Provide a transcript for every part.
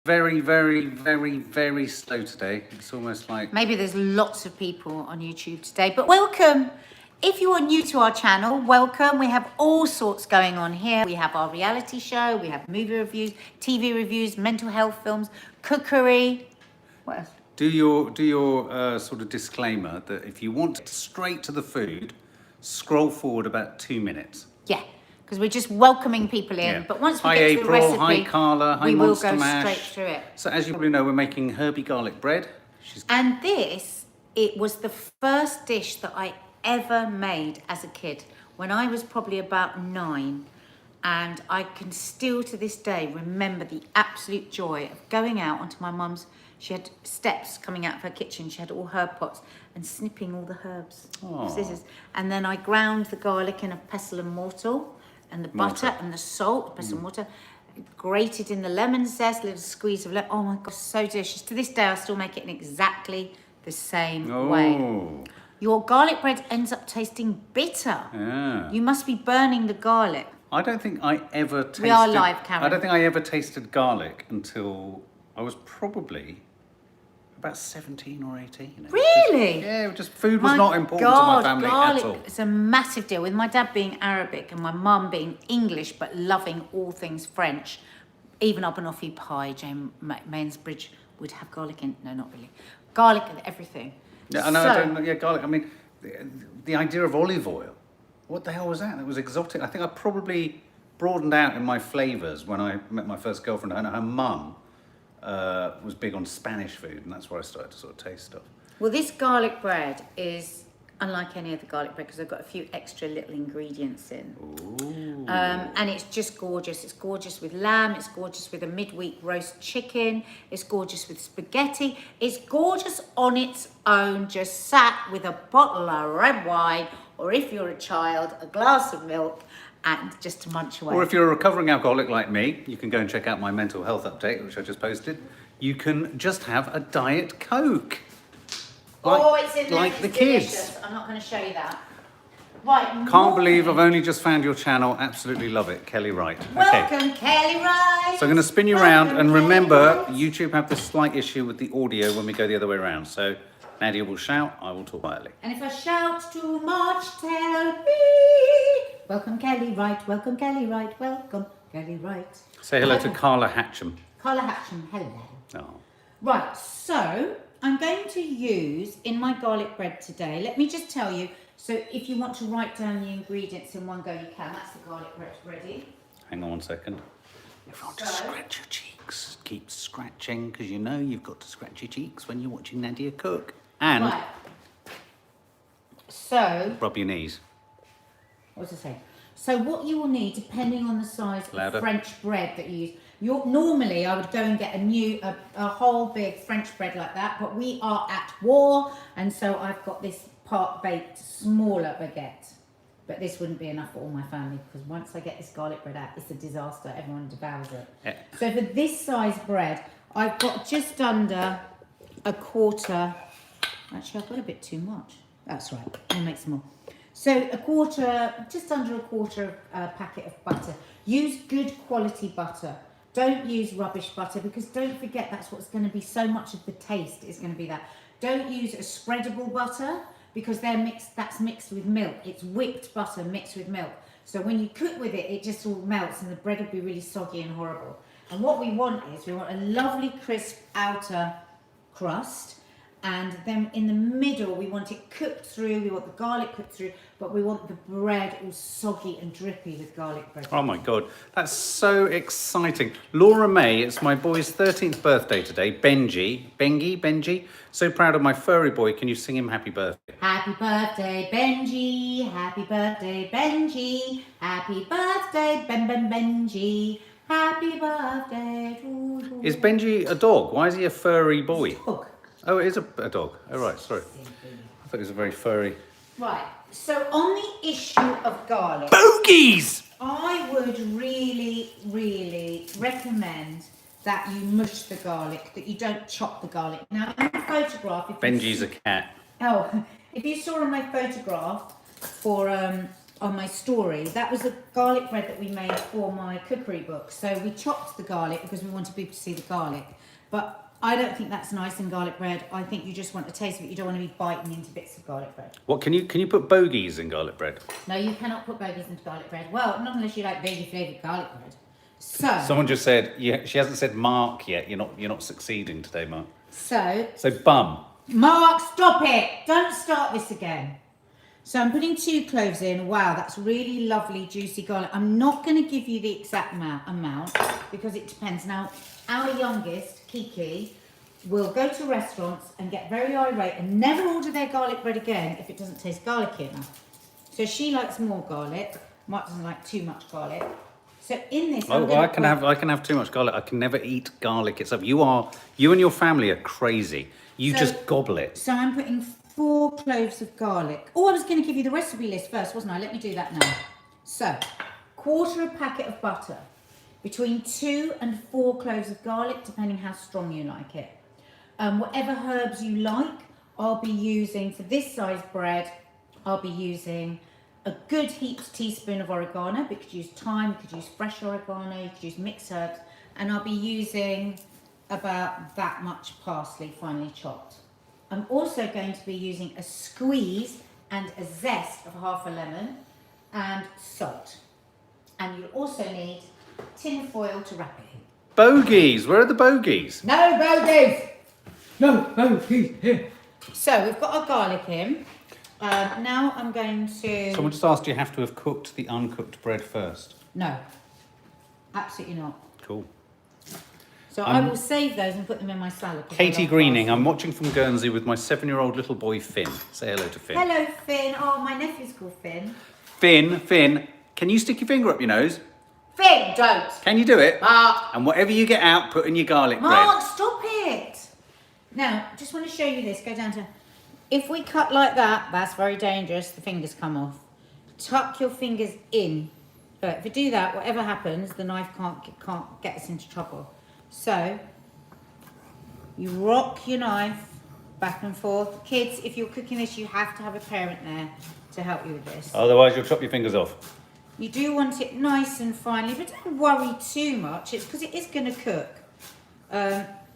Very, very, very, very slow today. It's almost like... Maybe there's lots of people on YouTube today, but welcome. If you are new to our channel, welcome. We have all sorts going on here. We have our reality show, we have movie reviews, TV reviews, mental health films, cookery. What else? Do your sort of disclaimer that if you want straight to the food, scroll forward about 2 minutes. Yeah, because we're just welcoming people in. Yeah. But once we Hi get April, to the recipe, hi Carla, hi we will Monster go Mash. straight through it. So as you probably know, we're making Herby garlic bread. And this, it was the first dish that I ever made as a kid when I was probably about 9. And I can still to this day remember the absolute joy of going out onto my mum's. She had steps coming out of her kitchen. She had all herb pots and snipping all the herbs with scissors. And then I ground the garlic in a pestle and mortar and the butter and the salt, the pestle and mortar, grated in the lemon zest, little squeeze of lemon. Oh my God, so delicious. To this day, I still make it in exactly the same way. Your garlic bread ends up tasting bitter. Yeah. You must be burning the garlic. I don't think I ever tasted... We are live, Karen. I don't think I ever tasted garlic until I was probably about 17 or 18. Really? Just food was not important to my family garlic at all. It's a massive deal. With my dad being Arabic and my mum being English but loving all things French, even a banoffee pie, Jane Mansbridge would have garlic in. No, not really. Garlic and everything. Yeah, I know. I don't know. Yeah, garlic. I mean, the idea of olive oil. What the hell was that? That was exotic. I think I probably broadened out in my flavours when I met my first girlfriend. And her mum was big on Spanish food, and that's where I started to sort of taste stuff. Well, this garlic bread is unlike any other garlic bread because I've got a few extra little ingredients in. Ooh. And it's just gorgeous. It's gorgeous with lamb. It's gorgeous with a midweek roast chicken. It's gorgeous with spaghetti. It's gorgeous on its own, just sat with a bottle of red wine, or if you're a child, a glass of milk, and just to munch away. Or if you're a recovering alcoholic like me, you can go and check out my mental health update, which I just posted. You can just have a Diet Coke. It's in there. Like it's the delicious. kids. I'm not going to show you that. Right. Can't believe I've only just found your channel. Absolutely love it. Kelly Wright. Welcome, Kelly Wright. So I'm going to spin you around, and remember, YouTube have this slight issue with the audio when we go the other way around. So Nadia will shout, I will talk quietly. And if I shout too much, tell me. Welcome, Kelly Wright. Welcome, Kelly Wright. Welcome, Kelly Wright. Say hello to Carla Hatcham. Carla Hatcham, hello. Oh. Right, so I'm going to use in my garlic bread today. Let me just tell you. So if you want to write down the ingredients in one go, you can. That's the garlic bread ready. Hang on 1 second. If you want to scratch your cheeks, keep scratching, because you know you've got to scratch your cheeks when you're watching Nadia cook. And right. So rub your knees. What was I saying? So what you will need, depending on the size Louder. of French bread that you use, normally I would go and get a whole big French bread like that, but we are at war, and so I've got this part-baked, smaller baguette. But this wouldn't be enough for all my family, because once I get this garlic bread out, it's a disaster. Everyone devours it. Yeah. So for this size bread, I've got just under a quarter. Actually, I've got a bit too much. That's right. I'll make some more. So just under a quarter packet of butter. Use good quality butter. Don't use rubbish butter, because don't forget that's what's going to be so much of the taste is going to be that. Don't use a spreadable butter, because that's mixed with milk. It's whipped butter mixed with milk. So when you cook with it, it just all melts and the bread will be really soggy and horrible. And what we want is we want a lovely crisp outer crust. And then in the middle, we want it cooked through. We want the garlic cooked through, but we want the bread all soggy and drippy with garlic bread. Oh my God, that's so exciting. Laura May, it's my boy's 13th birthday today. Benji. So proud of my furry boy. Can you sing him happy birthday? Happy birthday, Benji. Happy birthday, Benji. Happy birthday, Benji. Happy birthday to you. Is Benji a dog? Why is he a furry boy? Dog. Oh, it is a dog. Oh, right, sorry. I thought it was a very furry... Right, so on the issue of garlic... Bogies! I would really, really recommend that you mush the garlic, that you don't chop the garlic. Now, in the photograph... Benji's a cat. Oh, if you saw on my photograph for on my story, that was a garlic bread that we made for my cookery book. So we chopped the garlic because we wanted people to see the garlic. But I don't think that's nice in garlic bread. I think you just want a taste of it. You don't want to be biting into bits of garlic bread. What can you put bogies in garlic bread? No, you cannot put bogies into garlic bread. Well, not unless you like veggie flavoured garlic bread. So Someone just said, yeah, she hasn't said Mark yet. You're not succeeding today, Mark. So Bum. Mark, stop it! Don't start this again. So I'm putting 2 cloves in. Wow, that's really lovely, juicy garlic. I'm not going to give you the exact amount because it depends. Now, our youngest, Kiki, will go to restaurants and get very irate and never order their garlic bread again if it doesn't taste garlicky enough. So she likes more garlic. Mark doesn't like too much garlic. So in this, I can have too much garlic. I can never eat garlic itself. You and your family are crazy. You just gobble it. So I'm putting 4 cloves of garlic. Oh, I was going to give you the recipe list first, wasn't I? Let me do that now. So, 1/4 packet of butter, between 2 and 4 cloves of garlic, depending how strong you like it. Whatever herbs you like, I'll be using, for this size bread, I'll be using a good heaped teaspoon of oregano, but you could use thyme, you could use fresh oregano, you could use mixed herbs, and I'll be using about that much parsley finely chopped. I'm also going to be using a squeeze and a zest of half a lemon and salt. And you'll also need tin foil to wrap it in. Bogies, where are the bogies? No bogies! No bogies here. So we've got our garlic in. Now I'm going to... Someone just asked, do you have to have cooked the uncooked bread first? No, absolutely not. Cool. So I will save those and put them in my salad. Katie Greening, I'm watching from Guernsey with my 7-year-old little boy Finn. Say hello to Finn. Hello Finn. Oh, my nephew's called Finn. Finn, can you stick your finger up your nose? Finn, don't. Can you do it? Mark. And whatever you get out, put in your garlic bread. Mark, stop it. Now, just want to show you this. Go down to... If we cut like that, that's very dangerous. The fingers come off. Tuck your fingers in. But if you do that, whatever happens, the knife can't get us into trouble. So, you rock your knife back and forth. Kids, if you're cooking this, you have to have a parent there to help you with this. Otherwise, you'll chop your fingers off. You do want it nice and finely, but don't worry too much. It's because it is going to cook.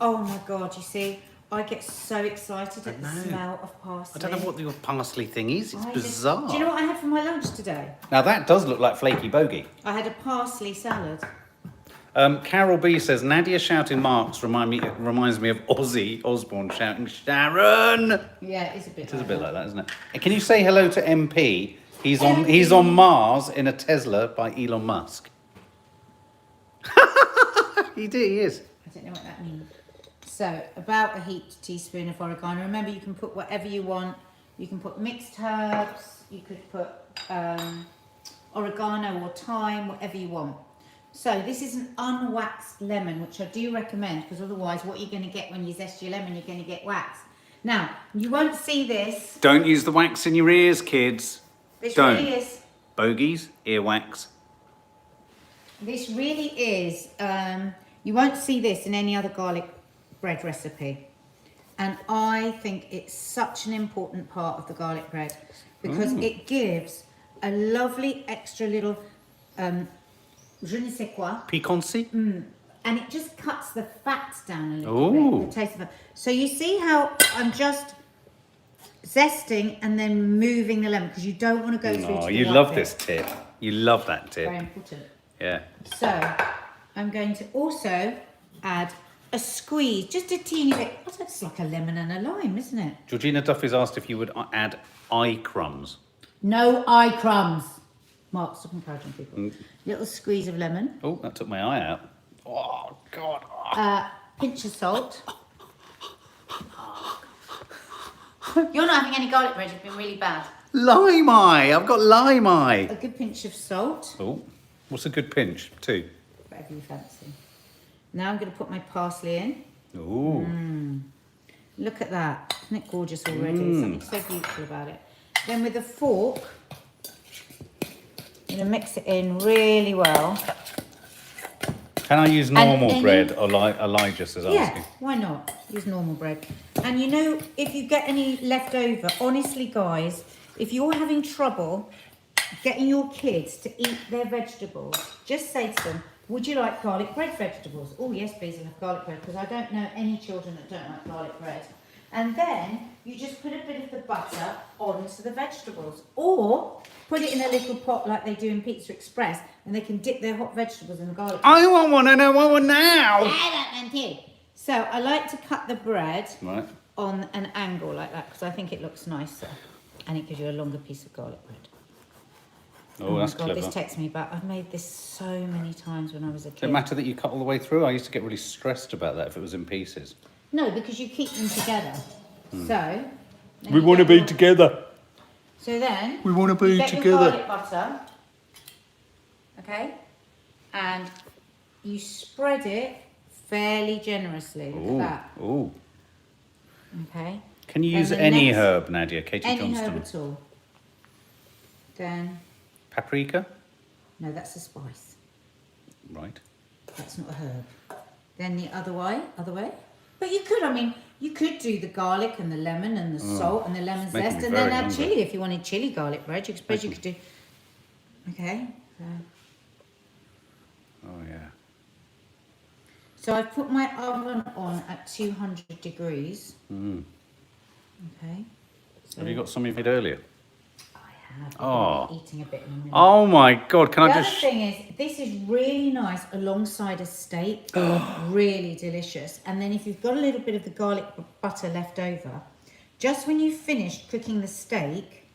Oh my God, you see, I get so excited at the smell of parsley. I don't know what your parsley thing is. It's bizarre. Do you know what I had for my lunch today? Now, that does look like flaky bogey. I had a parsley salad. Carol B says, Nadia shouting Marks reminds me of Ozzy Osbourne shouting Sharon. Yeah, it's a bit. It is a bit like that, isn't it? And can you say hello to MP? He's on Mars in a Tesla by Elon Musk. He is. I don't know what that means. So about a heaped teaspoon of oregano. Remember, you can put whatever you want. You can put mixed herbs. You could put oregano or thyme, whatever you want. So this is an unwaxed lemon, which I do recommend, because otherwise what you're going to get when you zest your lemon, you're going to get wax. Now, you won't see this. Don't use the wax in your ears, kids. This Don't. really is. Bogies, earwax. This really is. You won't see this in any other garlic bread recipe. And I think it's such an important part of the garlic bread because it gives a lovely extra little... je ne sais quoi. Piquancy? And it just cuts the fats down a little bit. The taste of it. So you see how I'm just zesting and then moving the lemon because you don't want to go through to the you white love bit. this tip. You love that tip. Very important. Yeah. So I'm going to also add a squeeze, just a teeny bit. What's that? It's like a lemon and a lime, isn't it? Georgina Duffy's asked if you would add eye crumbs. No eye crumbs. Mark, stop encouraging people. Little squeeze of lemon. Oh, that took my eye out. Oh, God. Pinch of salt. You're not having any garlic bread, you've been really bad. Lime eye. I've got lime eye. A good pinch of salt. Oh, what's a good pinch? 2. Whatever you fancy. Now I'm going to put my parsley in. Ooh. Look at that. Isn't it gorgeous already? There's something so beautiful about it. Then with a fork, I'm going to mix it in really well. Can I use normal bread? Elijah says asking. Yeah, why not? Use normal bread. And you know, if you get any left over, honestly, guys, if you're having trouble getting your kids to eat their vegetables, just say to them, would you like garlic bread vegetables? Oh yes, please, I love garlic bread, because I don't know any children that don't like garlic bread. And then you just put a bit of the butter onto the vegetables, or put it in a little pot like they do in Pizza Express, and they can dip their hot vegetables in the garlic bread. I want one and I want one now. I want one too. So I like to cut the bread Right. on an angle like that, because I think it looks nicer, and it gives you a longer piece of garlic bread. Oh, that's my God, clever. this takes me back. I've made this so many times when I was a Does kid. it matter that you cut all the way through? I used to get really stressed about that if it was in pieces. No, because you keep them together. So then We you want to get be your- together. So then We want to you be get your together. garlic butter, okay, and you spread it fairly generously. Look Ooh, at that. ooh. Okay. Can you And use the any next- herb, Nadia? Katie Any Johnston. herb at all. Then Paprika? no, that's a spice. Right. That's not a herb. Then the other way. But you could, I mean, you could do the garlic and the lemon and the salt and the lemon making zest, me and then very add hungry. chili if you wanted chili garlic bread. You suppose you could do. Okay. Oh, yeah. So I've put my oven on at 200 degrees. Mm. Okay. So Have you got some you made earlier? I have. Oh. I'm eating a bit in a minute. Oh, my God. Can The I other just... thing is, this is really nice alongside a steak. Really delicious. And then if you've got a little bit of the garlic butter left over, just when you've finished cooking the steak,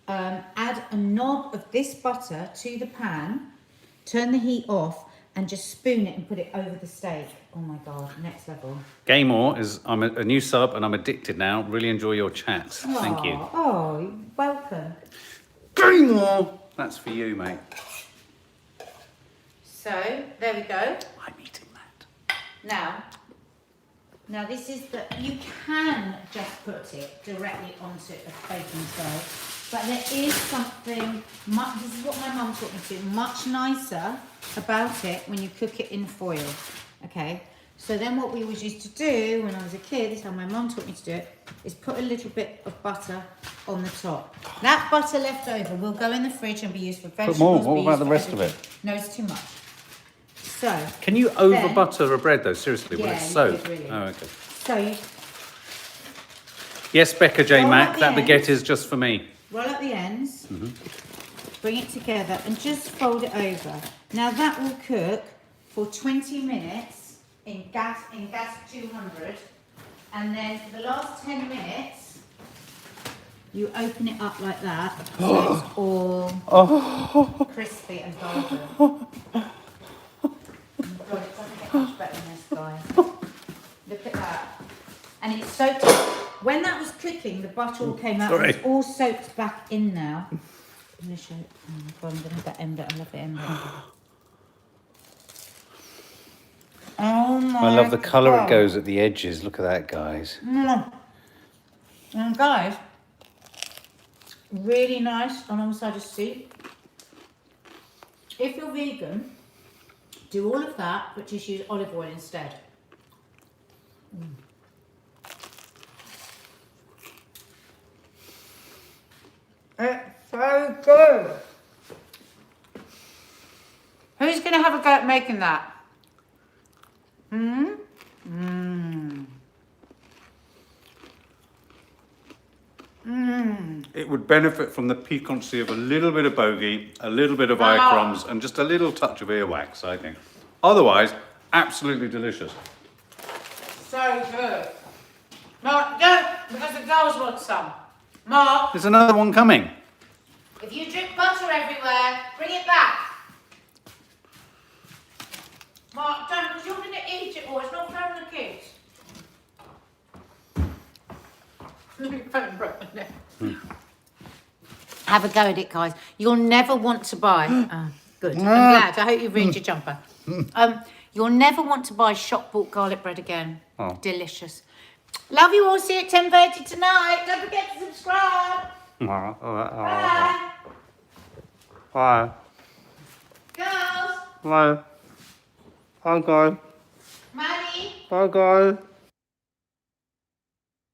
add a knob of this butter to the pan, turn the heat off, and just spoon it and put it over the steak. Oh my God, next level. Gaymore is... I'm a new sub and I'm addicted now. Really enjoy your chats. Thank you. Oh, you're welcome. Gaymore! That's for you, mate. So, there we go. I'm eating that. Now this is the, you can just put it directly onto a baking tray, but there is something, this is what my mum taught me to do, much nicer about it when you cook it in foil, okay? So then what we always used to do when I was a kid, this is how my mum taught me to do it, is put a little bit of butter on the top. That butter left over will go in the fridge and be used for vegetables. more. What be about used the for rest of everything. No, it's too much. So, Can you over Then- butter a bread though? Seriously, will Yeah, it you soak? could really. Oh, okay. so you Yes, Becca J. Roll Mac, up the that baguette ends. is just for me. roll up the ends, bring it together and just fold it over. Now that will cook for 20 minutes in gas 200, and then for the last 10 minutes you open it up like that so it's all crispy and golden. Oh God, it doesn't get much better than this, guys. Look at that. And it's soaked. When that was cooking, the butter all came out. Sorry. It's all soaked back in now. I'm going to show it. Oh my God, I'm going to have that ember. I love the ember. Oh my I love the colour God. it goes at the edges. Look at that, guys. And guys, really nice alongside a soup. If you're vegan, do all of that, but just use olive oil instead. It's so good. Who's going to have a go at making that? It would benefit from the piquancy of a little bit of bogey, a little bit of Ah. eye crumbs, and just a little touch of earwax, I think. Otherwise, absolutely delicious. So good. Mark, don't, because the girls want some. Mark, There's another one coming. if you drip butter everywhere, bring it back. Mark, don't, because you're going to eat it all. It's not fair on the kids. Have a go at it, guys. You'll never want to buy. Good. I'm glad. I hope you've ruined your jumper. You'll never want to buy shop bought garlic bread again. Oh. Delicious. Love you all. See you at 10:30 tonight. Don't forget to subscribe. Bye. Bye. Girls. Bye. Bye, guys. Maddie. Bye, guys.